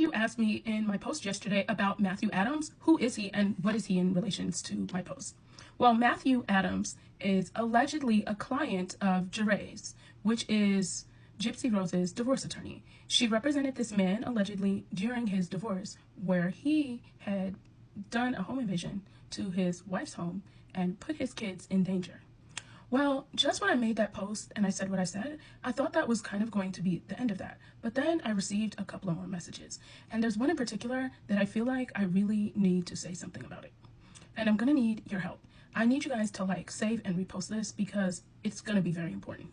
You asked me in my post yesterday about Matthew Adams. Who is he and what is he in relations to my post? Well, Matthew Adams is allegedly a client of Jeray's, which is Gypsy Rose's divorce attorney. She represented this man allegedly during his divorce, where he had done a home invasion to his wife's home and put his kids in danger. Well, just when I made that post and I said what I said, I thought that was kind of going to be the end of that. But then I received a couple of more messages. And there's one in particular that I feel like I really need to say something about it. And I'm going to need your help. I need you guys to like, save, and repost this because it's going to be very important.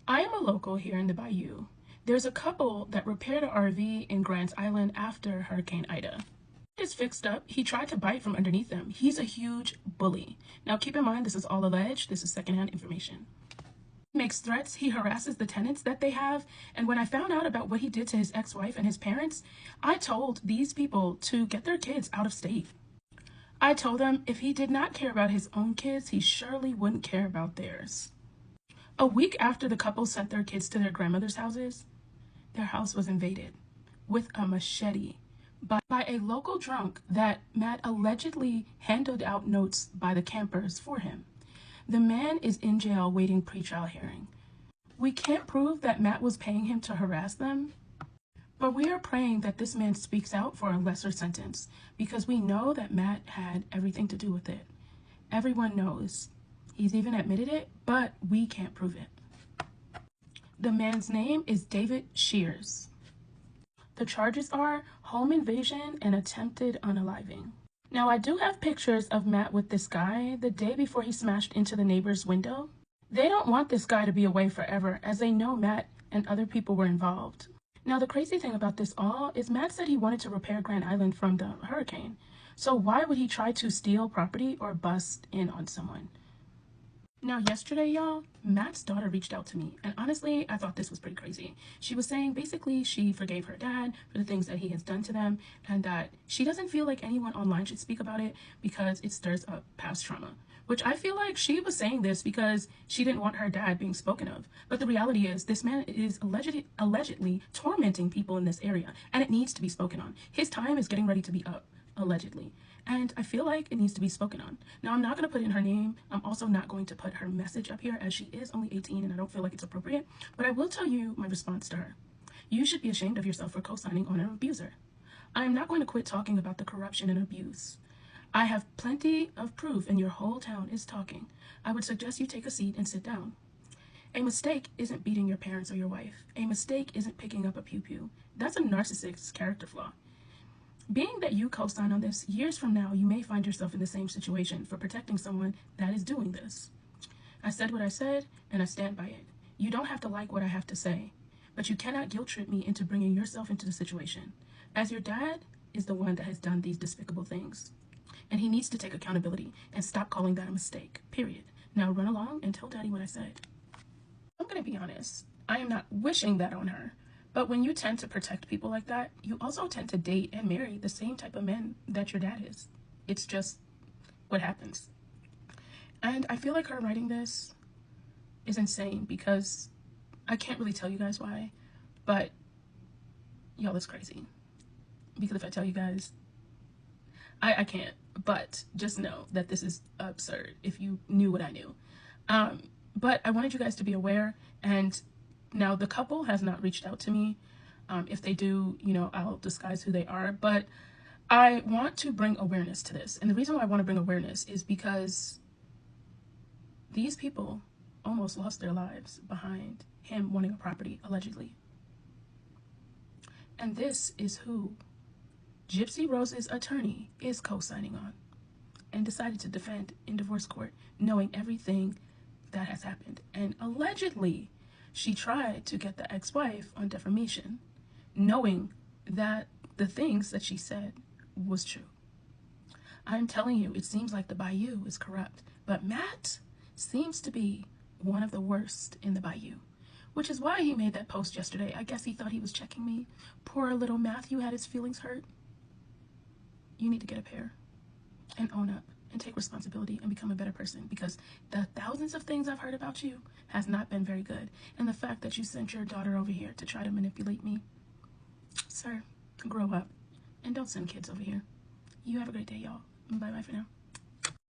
I am a local here in the Bayou. There's a couple that repaired an RV in Grants Island after Hurricane Ida. Is fixed up. He tried to bite from underneath them. He's a huge bully. Now keep in mind, this is all alleged. This is secondhand information. He makes threats. He harasses the tenants that they have. And when I found out about what he did to his ex-wife and his parents, I told these people to get their kids out of state. I told them if he did not care about his own kids, he surely wouldn't care about theirs. A week after the couple sent their kids to their grandmother's houses, their house was invaded with a machete by a local drunk that Matt allegedly handed out notes by the campers for him. The man is in jail waiting pre-trial hearing. We can't prove that Matt was paying him to harass them, but we are praying that this man speaks out for a lesser sentence because we know that Matt had everything to do with it. Everyone knows. He's even admitted it, but we can't prove it. The man's name is David Shears. The charges are home invasion and attempted unaliving. Now, I do have pictures of Matt with this guy the day before he smashed into the neighbor's window. They don't want this guy to be away forever, as they know Matt and other people were involved. Now, the crazy thing about this all is Matt said he wanted to repair Grand Island from the hurricane. So why would he try to steal property or bust in on someone? Now, yesterday, y'all, Matt's daughter reached out to me, and honestly, I thought this was pretty crazy. She was saying basically she forgave her dad for the things that he has done to them, and that she doesn't feel like anyone online should speak about it because it stirs up past trauma. Which I feel like she was saying this because she didn't want her dad being spoken of. But the reality is this man is allegedly tormenting people in this area, and it needs to be spoken on. His time is getting ready to be up, allegedly. And I feel like it needs to be spoken on. Now, I'm not going to put in her name. I'm also not going to put her message up here as she is only 18 and I don't feel like it's appropriate. But I will tell you my response to her. You should be ashamed of yourself for co-signing on an abuser. I am not going to quit talking about the corruption and abuse. I have plenty of proof and your whole town is talking. I would suggest you take a seat and sit down. A mistake isn't beating your parents or your wife. A mistake isn't picking up a pew-pew. That's a narcissist's character flaw. Being that you co-sign on this, years from now, you may find yourself in the same situation for protecting someone that is doing this. I said what I said, and I stand by it. You don't have to like what I have to say, but you cannot guilt trip me into bringing yourself into the situation, as your dad is the one that has done these despicable things. And he needs to take accountability and stop calling that a mistake, period. Now run along and tell daddy what I said. I'm going to be honest. I am not wishing that on her. But when you tend to protect people like that, you also tend to date and marry the same type of men that your dad is. It's just what happens. And I feel like her writing this is insane because I can't really tell you guys why, but y'all, it's crazy. Because if I tell you guys, I can't, but just know that this is absurd if you knew what I knew. But I wanted you guys to be aware, and now the couple has not reached out to me. If they do, you know, I'll disguise who they are, but I want to bring awareness to this. And the reason why I want to bring awareness is because these people almost lost their lives behind him wanting a property, allegedly. And this is who Gypsy Rose's attorney is co-signing on and decided to defend in divorce court, knowing everything that has happened. And allegedly, she tried to get the ex-wife on defamation, knowing that the things that she said was true. I'm telling you, it seems like the Bayou is corrupt, but Matt seems to be one of the worst in the Bayou, which is why he made that post yesterday. I guess he thought he was checking me. Poor little Matthew had his feelings hurt. You need to get a pair and own up and take responsibility and become a better person, because the thousands of things I've heard about you has not been very good. And the fact that you sent your daughter over here to try to manipulate me, sir, grow up, and don't send kids over here. You have a great day, y'all. Bye-bye for now.